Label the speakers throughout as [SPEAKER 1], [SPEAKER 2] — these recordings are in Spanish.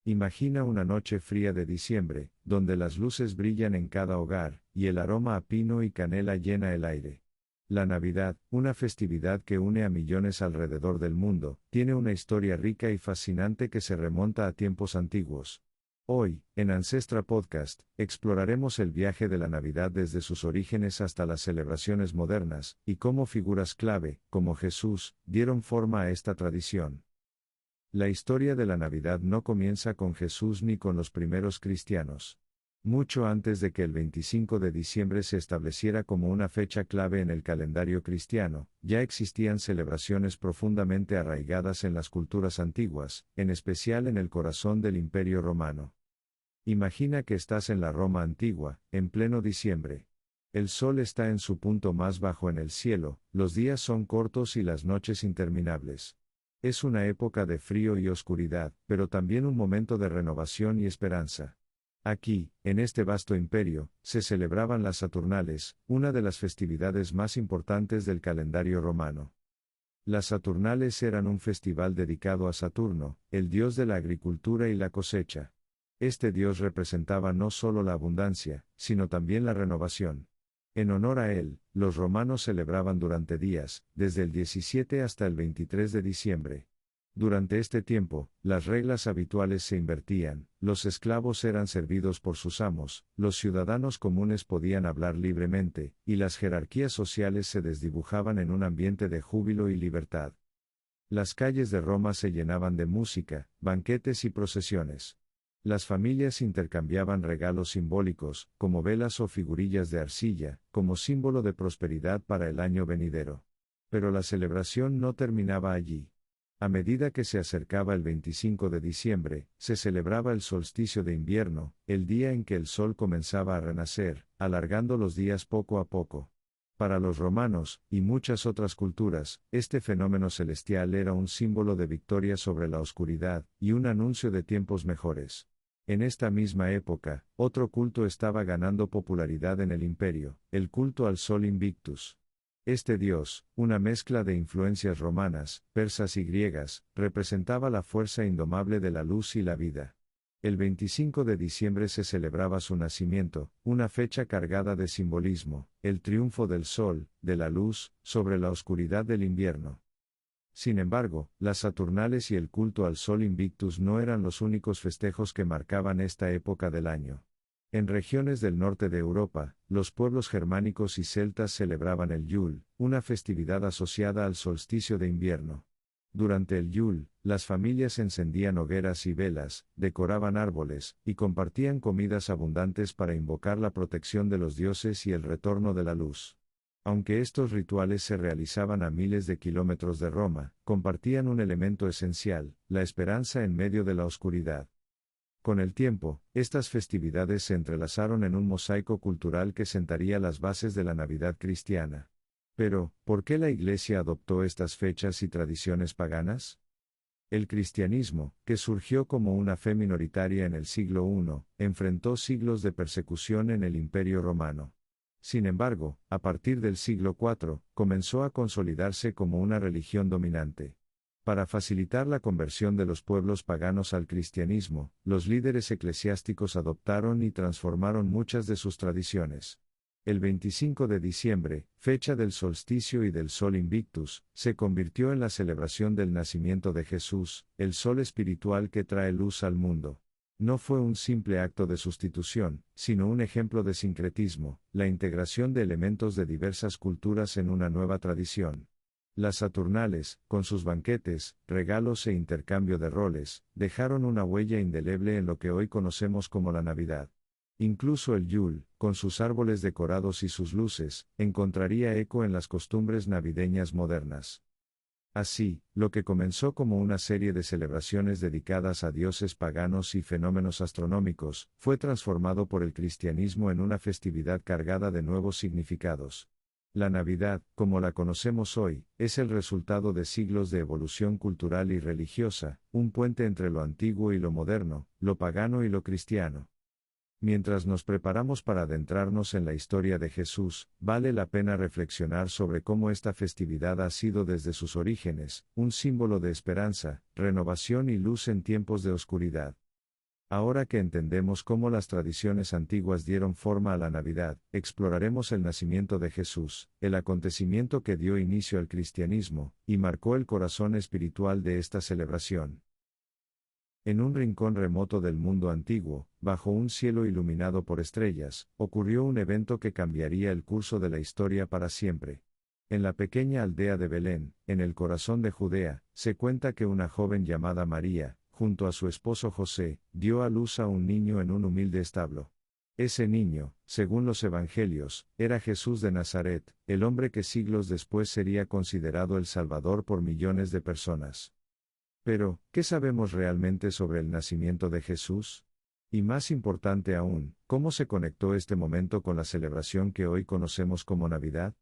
[SPEAKER 1] Imagina una noche fría de diciembre, donde las luces brillan en cada hogar, y el aroma a pino y canela llena el aire. La Navidad, una festividad que une a millones alrededor del mundo, tiene una historia rica y fascinante que se remonta a tiempos antiguos. Hoy, en Ancestra Podcast, exploraremos el viaje de la Navidad desde sus orígenes hasta las celebraciones modernas, y cómo figuras clave, como Jesús, dieron forma a esta tradición. La historia de la Navidad no comienza con Jesús ni con los primeros cristianos. Mucho antes de que el 25 de diciembre se estableciera como una fecha clave en el calendario cristiano, ya existían celebraciones profundamente arraigadas en las culturas antiguas, en especial en el corazón del Imperio Romano. Imagina que estás en la Roma antigua, en pleno diciembre. El sol está en su punto más bajo en el cielo, los días son cortos y las noches interminables. Es una época de frío y oscuridad, pero también un momento de renovación y esperanza. Aquí, en este vasto imperio, se celebraban las Saturnales, una de las festividades más importantes del calendario romano. Las Saturnales eran un festival dedicado a Saturno, el dios de la agricultura y la cosecha. Este dios representaba no solo la abundancia, sino también la renovación. En honor a él, los romanos celebraban durante días, desde el 17 hasta el 23 de diciembre. Durante este tiempo, las reglas habituales se invertían, los esclavos eran servidos por sus amos, los ciudadanos comunes podían hablar libremente, y las jerarquías sociales se desdibujaban en un ambiente de júbilo y libertad. Las calles de Roma se llenaban de música, banquetes y procesiones. Las familias intercambiaban regalos simbólicos, como velas o figurillas de arcilla, como símbolo de prosperidad para el año venidero. Pero la celebración no terminaba allí. A medida que se acercaba el 25 de diciembre, se celebraba el solsticio de invierno, el día en que el sol comenzaba a renacer, alargando los días poco a poco. Para los romanos, y muchas otras culturas, este fenómeno celestial era un símbolo de victoria sobre la oscuridad, y un anuncio de tiempos mejores. En esta misma época, otro culto estaba ganando popularidad en el imperio, el culto al Sol Invictus. Este dios, una mezcla de influencias romanas, persas y griegas, representaba la fuerza indomable de la luz y la vida. El 25 de diciembre se celebraba su nacimiento, una fecha cargada de simbolismo, el triunfo del sol, de la luz, sobre la oscuridad del invierno. Sin embargo, las Saturnales y el culto al Sol Invictus no eran los únicos festejos que marcaban esta época del año. En regiones del norte de Europa, los pueblos germánicos y celtas celebraban el Yule, una festividad asociada al solsticio de invierno. Durante el Yule, las familias encendían hogueras y velas, decoraban árboles, y compartían comidas abundantes para invocar la protección de los dioses y el retorno de la luz. Aunque estos rituales se realizaban a miles de kilómetros de Roma, compartían un elemento esencial, la esperanza en medio de la oscuridad. Con el tiempo, estas festividades se entrelazaron en un mosaico cultural que sentaría las bases de la Navidad cristiana. Pero, ¿por qué la Iglesia adoptó estas fechas y tradiciones paganas? El cristianismo, que surgió como una fe minoritaria en el siglo I, enfrentó siglos de persecución en el Imperio Romano. Sin embargo, a partir del siglo IV, comenzó a consolidarse como una religión dominante. Para facilitar la conversión de los pueblos paganos al cristianismo, los líderes eclesiásticos adoptaron y transformaron muchas de sus tradiciones. El 25 de diciembre, fecha del solsticio y del Sol Invictus, se convirtió en la celebración del nacimiento de Jesús, el sol espiritual que trae luz al mundo. No fue un simple acto de sustitución, sino un ejemplo de sincretismo, la integración de elementos de diversas culturas en una nueva tradición. Las Saturnales, con sus banquetes, regalos e intercambio de roles, dejaron una huella indeleble en lo que hoy conocemos como la Navidad. Incluso el Yule, con sus árboles decorados y sus luces, encontraría eco en las costumbres navideñas modernas. Así, lo que comenzó como una serie de celebraciones dedicadas a dioses paganos y fenómenos astronómicos, fue transformado por el cristianismo en una festividad cargada de nuevos significados. La Navidad, como la conocemos hoy, es el resultado de siglos de evolución cultural y religiosa, un puente entre lo antiguo y lo moderno, lo pagano y lo cristiano. Mientras nos preparamos para adentrarnos en la historia de Jesús, vale la pena reflexionar sobre cómo esta festividad ha sido desde sus orígenes, un símbolo de esperanza, renovación y luz en tiempos de oscuridad. Ahora que entendemos cómo las tradiciones antiguas dieron forma a la Navidad, exploraremos el nacimiento de Jesús, el acontecimiento que dio inicio al cristianismo, y marcó el corazón espiritual de esta celebración. En un rincón remoto del mundo antiguo, bajo un cielo iluminado por estrellas, ocurrió un evento que cambiaría el curso de la historia para siempre. En la pequeña aldea de Belén, en el corazón de Judea, se cuenta que una joven llamada María, junto a su esposo José, dio a luz a un niño en un humilde establo. Ese niño, según los evangelios, era Jesús de Nazaret, el hombre que siglos después sería considerado el Salvador por millones de personas. Pero, ¿qué sabemos realmente sobre el nacimiento de Jesús? Y más importante aún, ¿cómo se conectó este momento con la celebración que hoy conocemos como Navidad?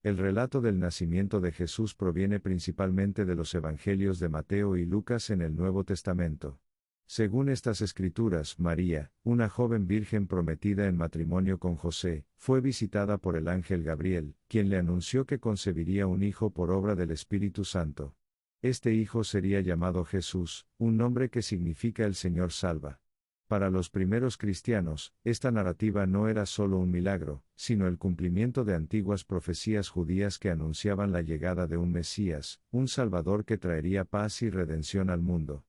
[SPEAKER 1] El relato del nacimiento de Jesús proviene principalmente de los Evangelios de Mateo y Lucas en el Nuevo Testamento. Según estas escrituras, María, una joven virgen prometida en matrimonio con José, fue visitada por el ángel Gabriel, quien le anunció que concebiría un hijo por obra del Espíritu Santo. Este hijo sería llamado Jesús, un nombre que significa el Señor salva. Para los primeros cristianos, esta narrativa no era solo un milagro, sino el cumplimiento de antiguas profecías judías que anunciaban la llegada de un Mesías, un Salvador que traería paz y redención al mundo.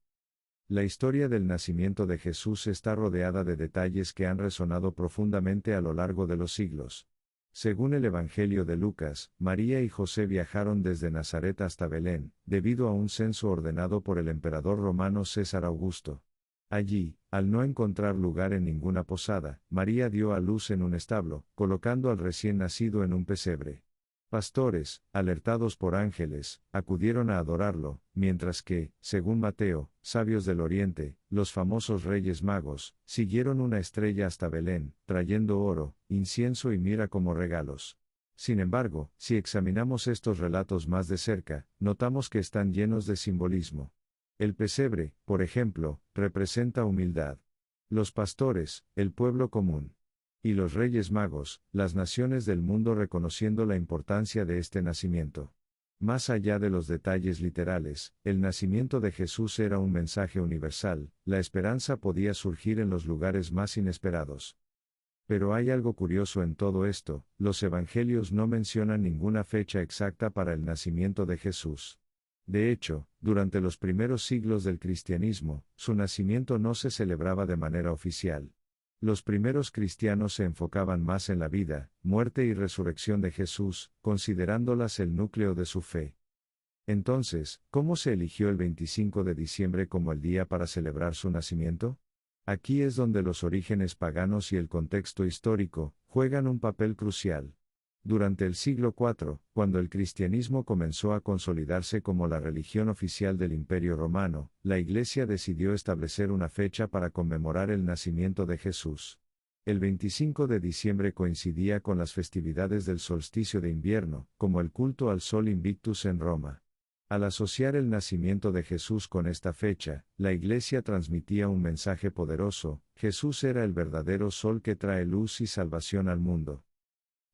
[SPEAKER 1] La historia del nacimiento de Jesús está rodeada de detalles que han resonado profundamente a lo largo de los siglos. Según el Evangelio de Lucas, María y José viajaron desde Nazaret hasta Belén, debido a un censo ordenado por el emperador romano César Augusto. Allí, al no encontrar lugar en ninguna posada, María dio a luz en un establo, colocando al recién nacido en un pesebre. Pastores, alertados por ángeles, acudieron a adorarlo, mientras que, según Mateo, sabios del Oriente, los famosos Reyes Magos, siguieron una estrella hasta Belén, trayendo oro, incienso y mirra como regalos. Sin embargo, si examinamos estos relatos más de cerca, notamos que están llenos de simbolismo. El pesebre, por ejemplo, representa humildad. Los pastores, el pueblo común. Y los Reyes Magos, las naciones del mundo reconociendo la importancia de este nacimiento. Más allá de los detalles literales, el nacimiento de Jesús era un mensaje universal, la esperanza podía surgir en los lugares más inesperados. Pero hay algo curioso en todo esto, los evangelios no mencionan ninguna fecha exacta para el nacimiento de Jesús. De hecho, durante los primeros siglos del cristianismo, su nacimiento no se celebraba de manera oficial. Los primeros cristianos se enfocaban más en la vida, muerte y resurrección de Jesús, considerándolas el núcleo de su fe. Entonces, ¿cómo se eligió el 25 de diciembre como el día para celebrar su nacimiento? Aquí es donde los orígenes paganos y el contexto histórico juegan un papel crucial. Durante el siglo IV, cuando el cristianismo comenzó a consolidarse como la religión oficial del Imperio Romano, la Iglesia decidió establecer una fecha para conmemorar el nacimiento de Jesús. El 25 de diciembre coincidía con las festividades del solsticio de invierno, como el culto al Sol Invictus en Roma. Al asociar el nacimiento de Jesús con esta fecha, la Iglesia transmitía un mensaje poderoso: Jesús era el verdadero sol que trae luz y salvación al mundo.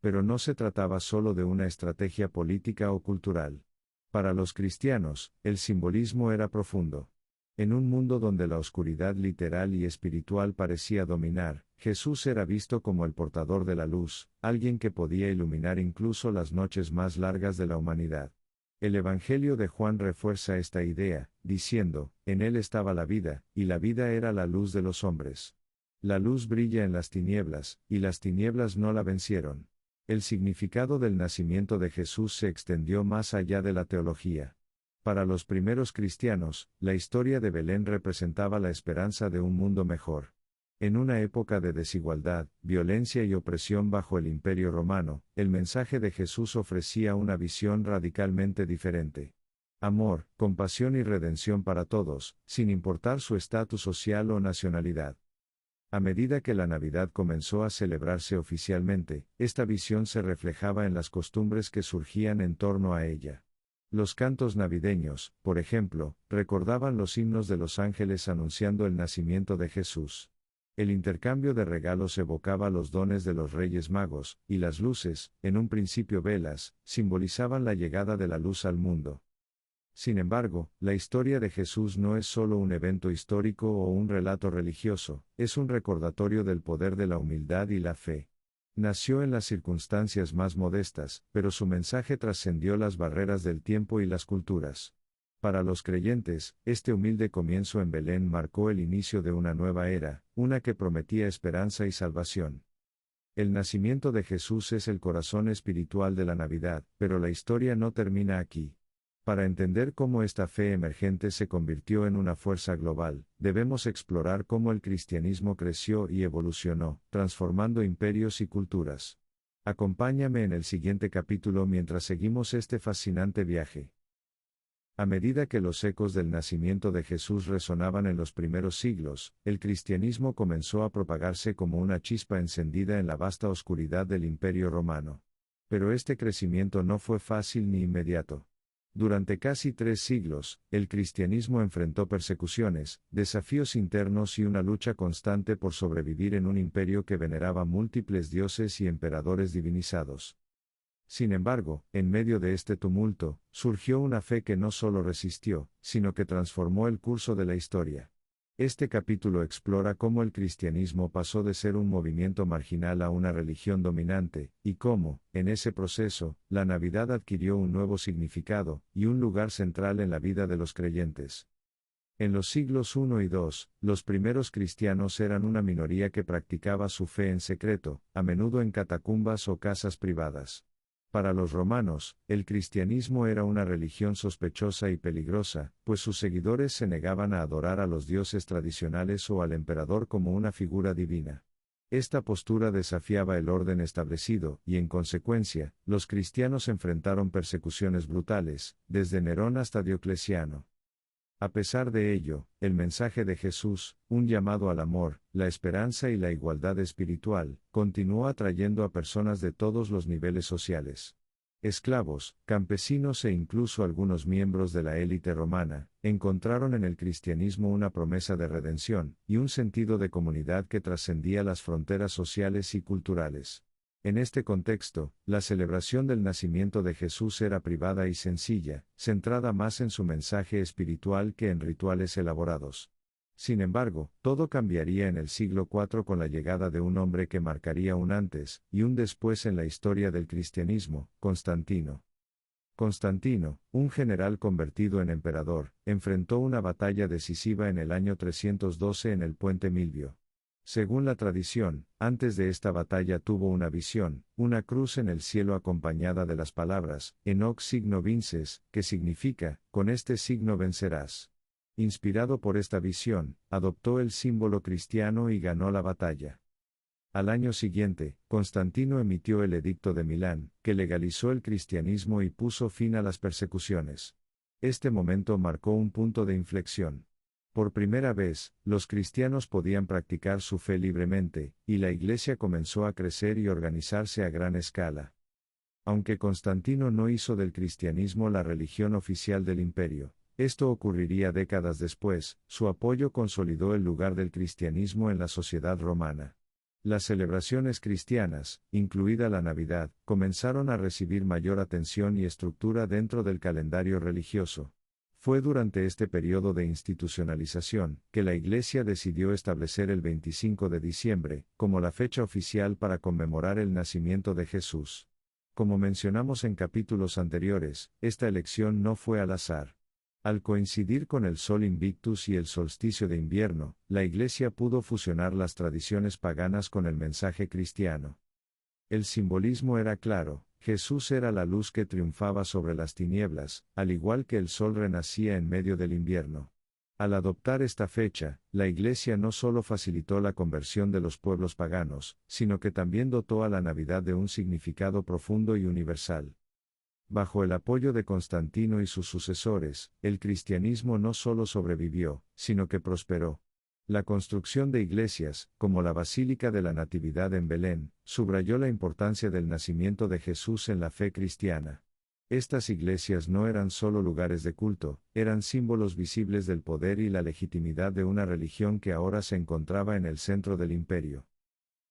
[SPEAKER 1] Pero no se trataba solo de una estrategia política o cultural. Para los cristianos, el simbolismo era profundo. En un mundo donde la oscuridad literal y espiritual parecía dominar, Jesús era visto como el portador de la luz, alguien que podía iluminar incluso las noches más largas de la humanidad. El Evangelio de Juan refuerza esta idea, diciendo: en él estaba la vida, y la vida era la luz de los hombres. La luz brilla en las tinieblas, y las tinieblas no la vencieron. El significado del nacimiento de Jesús se extendió más allá de la teología. Para los primeros cristianos, la historia de Belén representaba la esperanza de un mundo mejor. En una época de desigualdad, violencia y opresión bajo el Imperio Romano, el mensaje de Jesús ofrecía una visión radicalmente diferente. Amor, compasión y redención para todos, sin importar su estatus social o nacionalidad. A medida que la Navidad comenzó a celebrarse oficialmente, esta visión se reflejaba en las costumbres que surgían en torno a ella. Los cantos navideños, por ejemplo, recordaban los himnos de los ángeles anunciando el nacimiento de Jesús. El intercambio de regalos evocaba los dones de los Reyes Magos, y las luces, en un principio velas, simbolizaban la llegada de la luz al mundo. Sin embargo, la historia de Jesús no es solo un evento histórico o un relato religioso, es un recordatorio del poder de la humildad y la fe. Nació en las circunstancias más modestas, pero su mensaje trascendió las barreras del tiempo y las culturas. Para los creyentes, este humilde comienzo en Belén marcó el inicio de una nueva era, una que prometía esperanza y salvación. El nacimiento de Jesús es el corazón espiritual de la Navidad, pero la historia no termina aquí. Para entender cómo esta fe emergente se convirtió en una fuerza global, debemos explorar cómo el cristianismo creció y evolucionó, transformando imperios y culturas. Acompáñame en el siguiente capítulo mientras seguimos este fascinante viaje. A medida que los ecos del nacimiento de Jesús resonaban en los primeros siglos, el cristianismo comenzó a propagarse como una chispa encendida en la vasta oscuridad del Imperio Romano. Pero este crecimiento no fue fácil ni inmediato. Durante casi 3 siglos, el cristianismo enfrentó persecuciones, desafíos internos y una lucha constante por sobrevivir en un imperio que veneraba múltiples dioses y emperadores divinizados. Sin embargo, en medio de este tumulto, surgió una fe que no solo resistió, sino que transformó el curso de la historia. Este capítulo explora cómo el cristianismo pasó de ser un movimiento marginal a una religión dominante, y cómo, en ese proceso, la Navidad adquirió un nuevo significado, y un lugar central en la vida de los creyentes. En los siglos I y II, los primeros cristianos eran una minoría que practicaba su fe en secreto, a menudo en catacumbas o casas privadas. Para los romanos, el cristianismo era una religión sospechosa y peligrosa, pues sus seguidores se negaban a adorar a los dioses tradicionales o al emperador como una figura divina. Esta postura desafiaba el orden establecido, y en consecuencia, los cristianos enfrentaron persecuciones brutales, desde Nerón hasta Diocleciano. A pesar de ello, el mensaje de Jesús, un llamado al amor, la esperanza y la igualdad espiritual, continuó atrayendo a personas de todos los niveles sociales. Esclavos, campesinos e incluso algunos miembros de la élite romana, encontraron en el cristianismo una promesa de redención, y un sentido de comunidad que trascendía las fronteras sociales y culturales. En este contexto, la celebración del nacimiento de Jesús era privada y sencilla, centrada más en su mensaje espiritual que en rituales elaborados. Sin embargo, todo cambiaría en el siglo IV con la llegada de un hombre que marcaría un antes y un después en la historia del cristianismo, Constantino. Constantino, un general convertido en emperador, enfrentó una batalla decisiva en el año 312 en el puente Milvio. Según la tradición, antes de esta batalla tuvo una visión, una cruz en el cielo acompañada de las palabras, en hoc signo vinces, que significa, con este signo vencerás. Inspirado por esta visión, adoptó el símbolo cristiano y ganó la batalla. Al año siguiente, Constantino emitió el Edicto de Milán, que legalizó el cristianismo y puso fin a las persecuciones. Este momento marcó un punto de inflexión. Por primera vez, los cristianos podían practicar su fe libremente, y la Iglesia comenzó a crecer y organizarse a gran escala. Aunque Constantino no hizo del cristianismo la religión oficial del imperio, esto ocurriría décadas después, su apoyo consolidó el lugar del cristianismo en la sociedad romana. Las celebraciones cristianas, incluida la Navidad, comenzaron a recibir mayor atención y estructura dentro del calendario religioso. Fue durante este periodo de institucionalización, que la Iglesia decidió establecer el 25 de diciembre, como la fecha oficial para conmemorar el nacimiento de Jesús. Como mencionamos en capítulos anteriores, esta elección no fue al azar. Al coincidir con el Sol Invictus y el solsticio de invierno, la Iglesia pudo fusionar las tradiciones paganas con el mensaje cristiano. El simbolismo era claro. Jesús era la luz que triunfaba sobre las tinieblas, al igual que el sol renacía en medio del invierno. Al adoptar esta fecha, la Iglesia no solo facilitó la conversión de los pueblos paganos, sino que también dotó a la Navidad de un significado profundo y universal. Bajo el apoyo de Constantino y sus sucesores, el cristianismo no solo sobrevivió, sino que prosperó. La construcción de iglesias, como la Basílica de la Natividad en Belén, subrayó la importancia del nacimiento de Jesús en la fe cristiana. Estas iglesias no eran solo lugares de culto, eran símbolos visibles del poder y la legitimidad de una religión que ahora se encontraba en el centro del imperio.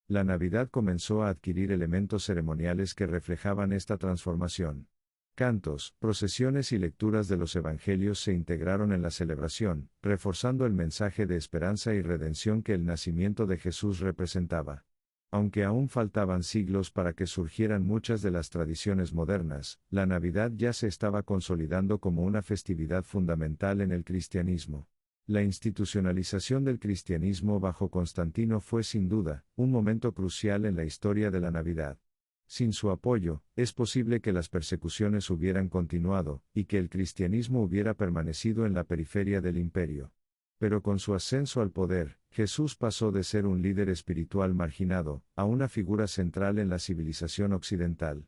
[SPEAKER 1] La Navidad comenzó a adquirir elementos ceremoniales que reflejaban esta transformación. Cantos, procesiones y lecturas de los evangelios se integraron en la celebración, reforzando el mensaje de esperanza y redención que el nacimiento de Jesús representaba. Aunque aún faltaban siglos para que surgieran muchas de las tradiciones modernas, la Navidad ya se estaba consolidando como una festividad fundamental en el cristianismo. La institucionalización del cristianismo bajo Constantino fue sin duda un momento crucial en la historia de la Navidad. Sin su apoyo, es posible que las persecuciones hubieran continuado, y que el cristianismo hubiera permanecido en la periferia del imperio. Pero con su ascenso al poder, Jesús pasó de ser un líder espiritual marginado, a una figura central en la civilización occidental.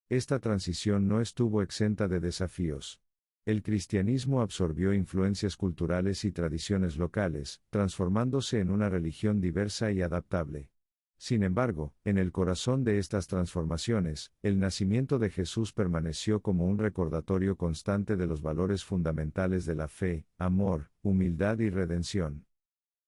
[SPEAKER 1] Esta transición no estuvo exenta de desafíos. El cristianismo absorbió influencias culturales y tradiciones locales, transformándose en una religión diversa y adaptable. Sin embargo, en el corazón de estas transformaciones, el nacimiento de Jesús permaneció como un recordatorio constante de los valores fundamentales de la fe, amor, humildad y redención.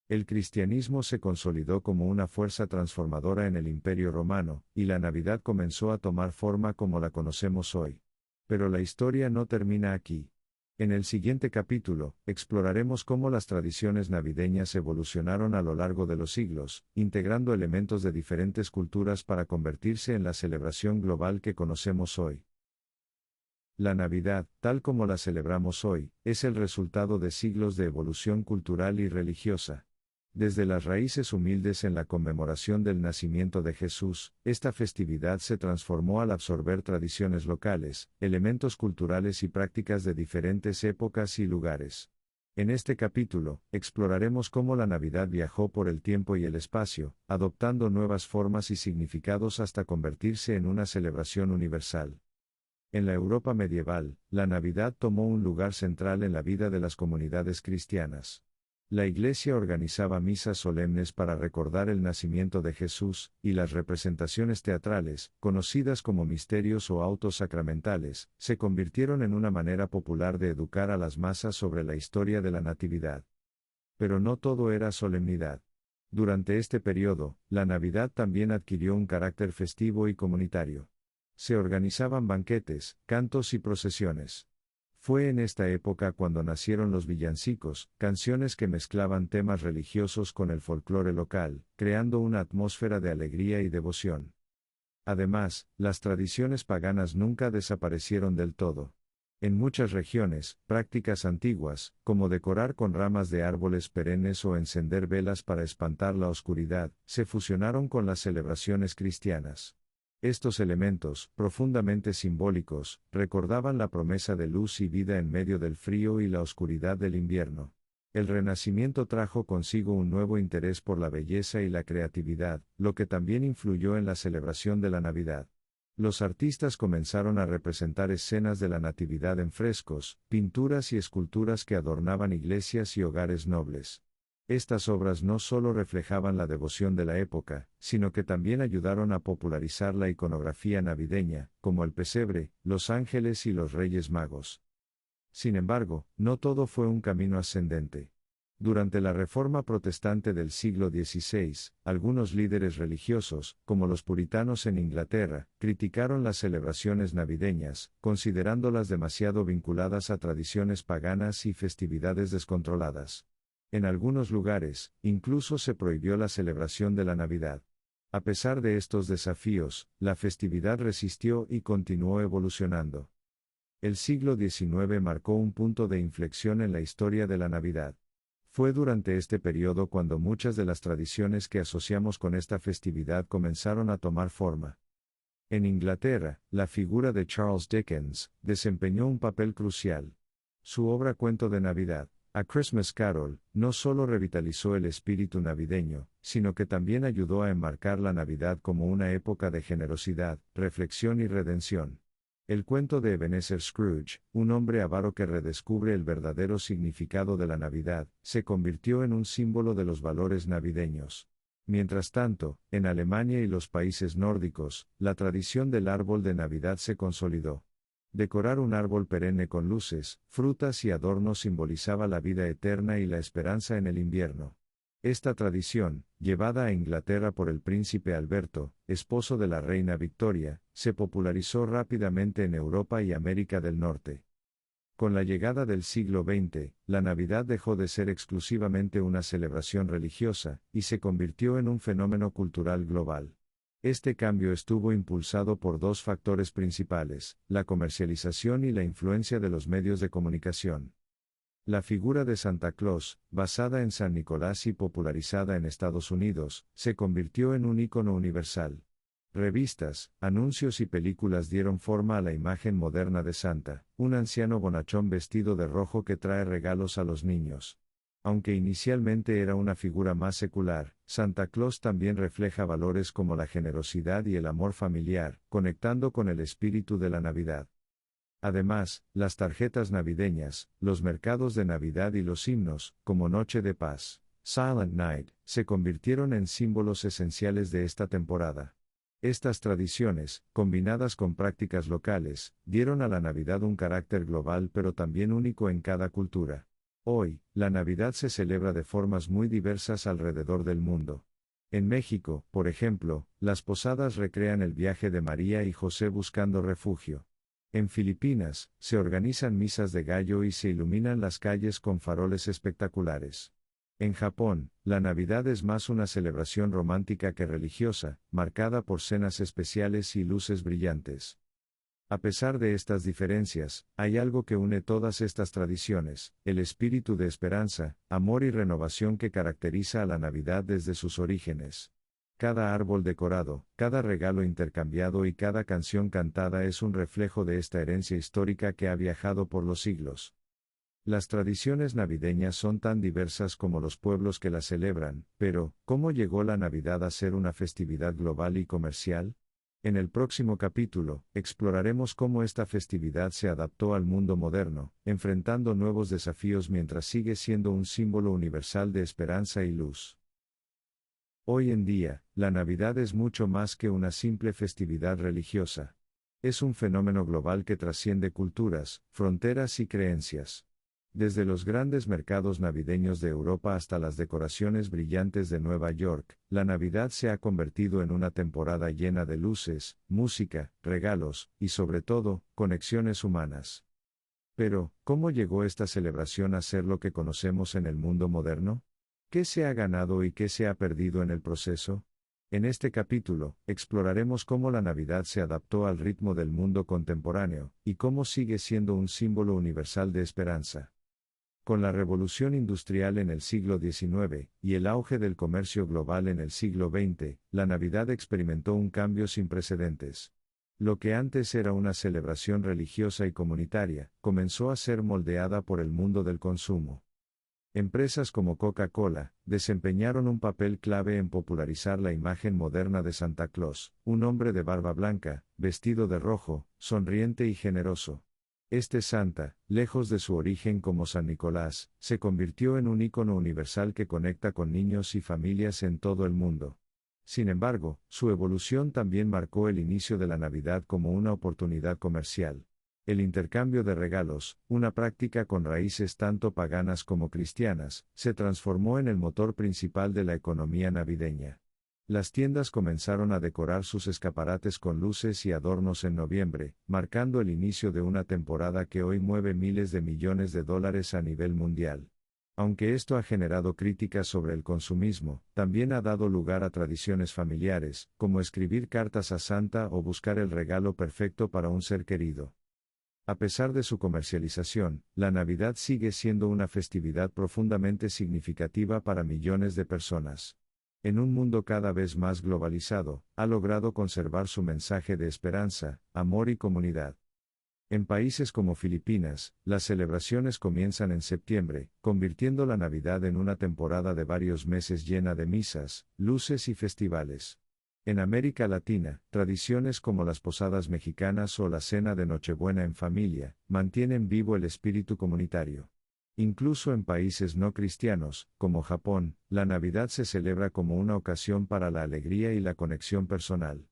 [SPEAKER 1] El cristianismo se consolidó como una fuerza transformadora en el Imperio Romano, y la Navidad comenzó a tomar forma como la conocemos hoy. Pero la historia no termina aquí. En el siguiente capítulo, exploraremos cómo las tradiciones navideñas evolucionaron a lo largo de los siglos, integrando elementos de diferentes culturas para convertirse en la celebración global que conocemos hoy. La Navidad, tal como la celebramos hoy, es el resultado de siglos de evolución cultural y religiosa. Desde las raíces humildes en la conmemoración del nacimiento de Jesús, esta festividad se transformó al absorber tradiciones locales, elementos culturales y prácticas de diferentes épocas y lugares. En este capítulo, exploraremos cómo la Navidad viajó por el tiempo y el espacio, adoptando nuevas formas y significados hasta convertirse en una celebración universal. En la Europa medieval, la Navidad tomó un lugar central en la vida de las comunidades cristianas. La Iglesia organizaba misas solemnes para recordar el nacimiento de Jesús, y las representaciones teatrales, conocidas como misterios o autos sacramentales, se convirtieron en una manera popular de educar a las masas sobre la historia de la Natividad. Pero no todo era solemnidad. Durante este periodo, la Navidad también adquirió un carácter festivo y comunitario. Se organizaban banquetes, cantos y procesiones. Fue en esta época cuando nacieron los villancicos, canciones que mezclaban temas religiosos con el folclore local, creando una atmósfera de alegría y devoción. Además, las tradiciones paganas nunca desaparecieron del todo. En muchas regiones, prácticas antiguas, como decorar con ramas de árboles perennes o encender velas para espantar la oscuridad, se fusionaron con las celebraciones cristianas. Estos elementos, profundamente simbólicos, recordaban la promesa de luz y vida en medio del frío y la oscuridad del invierno. El Renacimiento trajo consigo un nuevo interés por la belleza y la creatividad, lo que también influyó en la celebración de la Navidad. Los artistas comenzaron a representar escenas de la Natividad en frescos, pinturas y esculturas que adornaban iglesias y hogares nobles. Estas obras no solo reflejaban la devoción de la época, sino que también ayudaron a popularizar la iconografía navideña, como el pesebre, los ángeles y los Reyes Magos. Sin embargo, no todo fue un camino ascendente. Durante la Reforma Protestante del siglo XVI, algunos líderes religiosos, como los puritanos en Inglaterra, criticaron las celebraciones navideñas, considerándolas demasiado vinculadas a tradiciones paganas y festividades descontroladas. En algunos lugares, incluso se prohibió la celebración de la Navidad. A pesar de estos desafíos, la festividad resistió y continuó evolucionando. El siglo XIX marcó un punto de inflexión en la historia de la Navidad. Fue durante este periodo cuando muchas de las tradiciones que asociamos con esta festividad comenzaron a tomar forma. En Inglaterra, la figura de Charles Dickens desempeñó un papel crucial. Su obra Cuento de Navidad, A Christmas Carol, no solo revitalizó el espíritu navideño, sino que también ayudó a enmarcar la Navidad como una época de generosidad, reflexión y redención. El cuento de Ebenezer Scrooge, un hombre avaro que redescubre el verdadero significado de la Navidad, se convirtió en un símbolo de los valores navideños. Mientras tanto, en Alemania y los países nórdicos, la tradición del árbol de Navidad se consolidó. Decorar un árbol perenne con luces, frutas y adornos simbolizaba la vida eterna y la esperanza en el invierno. Esta tradición, llevada a Inglaterra por el príncipe Alberto, esposo de la reina Victoria, se popularizó rápidamente en Europa y América del Norte. Con la llegada del siglo XX, la Navidad dejó de ser exclusivamente una celebración religiosa, y se convirtió en un fenómeno cultural global. Este cambio estuvo impulsado por dos factores principales, la comercialización y la influencia de los medios de comunicación. La figura de Santa Claus, basada en San Nicolás y popularizada en Estados Unidos, se convirtió en un ícono universal. Revistas, anuncios y películas dieron forma a la imagen moderna de Santa, un anciano bonachón vestido de rojo que trae regalos a los niños. Aunque inicialmente era una figura más secular, Santa Claus también refleja valores como la generosidad y el amor familiar, conectando con el espíritu de la Navidad. Además, las tarjetas navideñas, los mercados de Navidad y los himnos, como Noche de Paz, Silent Night, se convirtieron en símbolos esenciales de esta temporada. Estas tradiciones, combinadas con prácticas locales, dieron a la Navidad un carácter global pero también único en cada cultura. Hoy, la Navidad se celebra de formas muy diversas alrededor del mundo. En México, por ejemplo, las posadas recrean el viaje de María y José buscando refugio. En Filipinas, se organizan misas de gallo y se iluminan las calles con faroles espectaculares. En Japón, la Navidad es más una celebración romántica que religiosa, marcada por cenas especiales y luces brillantes. A pesar de estas diferencias, hay algo que une todas estas tradiciones, el espíritu de esperanza, amor y renovación que caracteriza a la Navidad desde sus orígenes. Cada árbol decorado, cada regalo intercambiado y cada canción cantada es un reflejo de esta herencia histórica que ha viajado por los siglos. Las tradiciones navideñas son tan diversas como los pueblos que las celebran, pero, ¿cómo llegó la Navidad a ser una festividad global y comercial? En el próximo capítulo, exploraremos cómo esta festividad se adaptó al mundo moderno, enfrentando nuevos desafíos mientras sigue siendo un símbolo universal de esperanza y luz. Hoy en día, la Navidad es mucho más que una simple festividad religiosa. Es un fenómeno global que trasciende culturas, fronteras y creencias. Desde los grandes mercados navideños de Europa hasta las decoraciones brillantes de Nueva York, la Navidad se ha convertido en una temporada llena de luces, música, regalos, y sobre todo, conexiones humanas. Pero, ¿cómo llegó esta celebración a ser lo que conocemos en el mundo moderno? ¿Qué se ha ganado y qué se ha perdido en el proceso? En este capítulo, exploraremos cómo la Navidad se adaptó al ritmo del mundo contemporáneo, y cómo sigue siendo un símbolo universal de esperanza. Con la revolución industrial en el siglo XIX, y el auge del comercio global en el siglo XX, la Navidad experimentó un cambio sin precedentes. Lo que antes era una celebración religiosa y comunitaria, comenzó a ser moldeada por el mundo del consumo. Empresas como Coca-Cola, desempeñaron un papel clave en popularizar la imagen moderna de Santa Claus, un hombre de barba blanca, vestido de rojo, sonriente y generoso. Este Santa, lejos de su origen como San Nicolás, se convirtió en un ícono universal que conecta con niños y familias en todo el mundo. Sin embargo, su evolución también marcó el inicio de la Navidad como una oportunidad comercial. El intercambio de regalos, una práctica con raíces tanto paganas como cristianas, se transformó en el motor principal de la economía navideña. Las tiendas comenzaron a decorar sus escaparates con luces y adornos en noviembre, marcando el inicio de una temporada que hoy mueve miles de millones de dólares a nivel mundial. Aunque esto ha generado críticas sobre el consumismo, también ha dado lugar a tradiciones familiares, como escribir cartas a Santa o buscar el regalo perfecto para un ser querido. A pesar de su comercialización, la Navidad sigue siendo una festividad profundamente significativa para millones de personas. En un mundo cada vez más globalizado, ha logrado conservar su mensaje de esperanza, amor y comunidad. En países como Filipinas, las celebraciones comienzan en septiembre, convirtiendo la Navidad en una temporada de varios meses llena de misas, luces y festivales. En América Latina, tradiciones como las posadas mexicanas o la cena de Nochebuena en familia, mantienen vivo el espíritu comunitario. Incluso en países no cristianos, como Japón, la Navidad se celebra como una ocasión para la alegría y la conexión personal.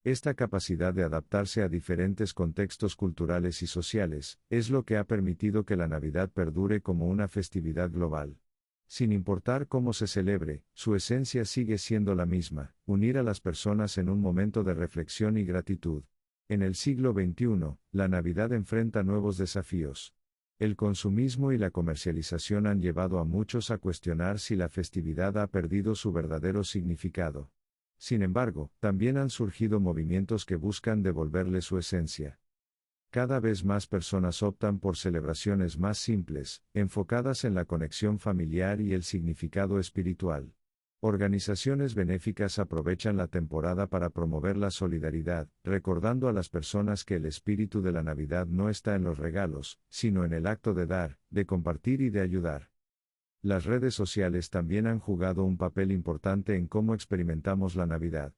[SPEAKER 1] Esta capacidad de adaptarse a diferentes contextos culturales y sociales, es lo que ha permitido que la Navidad perdure como una festividad global. Sin importar cómo se celebre, su esencia sigue siendo la misma: unir a las personas en un momento de reflexión y gratitud. En el siglo XXI, la Navidad enfrenta nuevos desafíos. El consumismo y la comercialización han llevado a muchos a cuestionar si la festividad ha perdido su verdadero significado. Sin embargo, también han surgido movimientos que buscan devolverle su esencia. Cada vez más personas optan por celebraciones más simples, enfocadas en la conexión familiar y el significado espiritual. Organizaciones benéficas aprovechan la temporada para promover la solidaridad, recordando a las personas que el espíritu de la Navidad no está en los regalos, sino en el acto de dar, de compartir y de ayudar. Las redes sociales también han jugado un papel importante en cómo experimentamos la Navidad.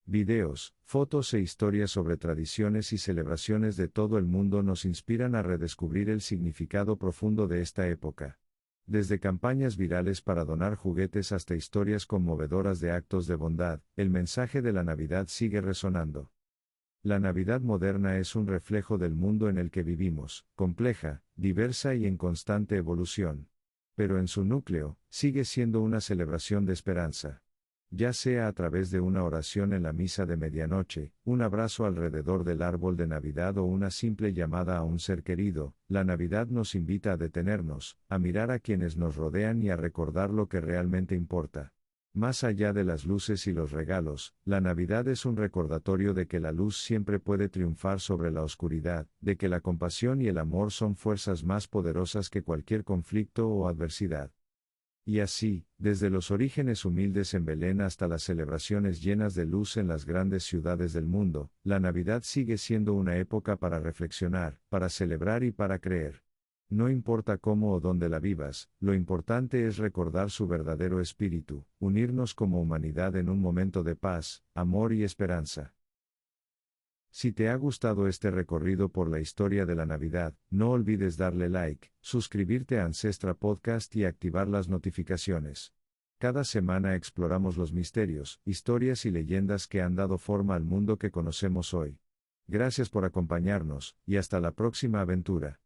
[SPEAKER 1] Videos, fotos e historias sobre tradiciones y celebraciones de todo el mundo nos inspiran a redescubrir el significado profundo de esta época. Desde campañas virales para donar juguetes hasta historias conmovedoras de actos de bondad, el mensaje de la Navidad sigue resonando. La Navidad moderna es un reflejo del mundo en el que vivimos, compleja, diversa y en constante evolución. Pero en su núcleo, sigue siendo una celebración de esperanza. Ya sea a través de una oración en la misa de medianoche, un abrazo alrededor del árbol de Navidad o una simple llamada a un ser querido, la Navidad nos invita a detenernos, a mirar a quienes nos rodean y a recordar lo que realmente importa. Más allá de las luces y los regalos, la Navidad es un recordatorio de que la luz siempre puede triunfar sobre la oscuridad, de que la compasión y el amor son fuerzas más poderosas que cualquier conflicto o adversidad. Y así, desde los orígenes humildes en Belén hasta las celebraciones llenas de luz en las grandes ciudades del mundo, la Navidad sigue siendo una época para reflexionar, para celebrar y para creer. No importa cómo o dónde la vivas, lo importante es recordar su verdadero espíritu, unirnos como humanidad en un momento de paz, amor y esperanza. Si te ha gustado este recorrido por la historia de la Navidad, no olvides darle like, suscribirte a Ancestra Podcast y activar las notificaciones. Cada semana exploramos los misterios, historias y leyendas que han dado forma al mundo que conocemos hoy. Gracias por acompañarnos, y hasta la próxima aventura.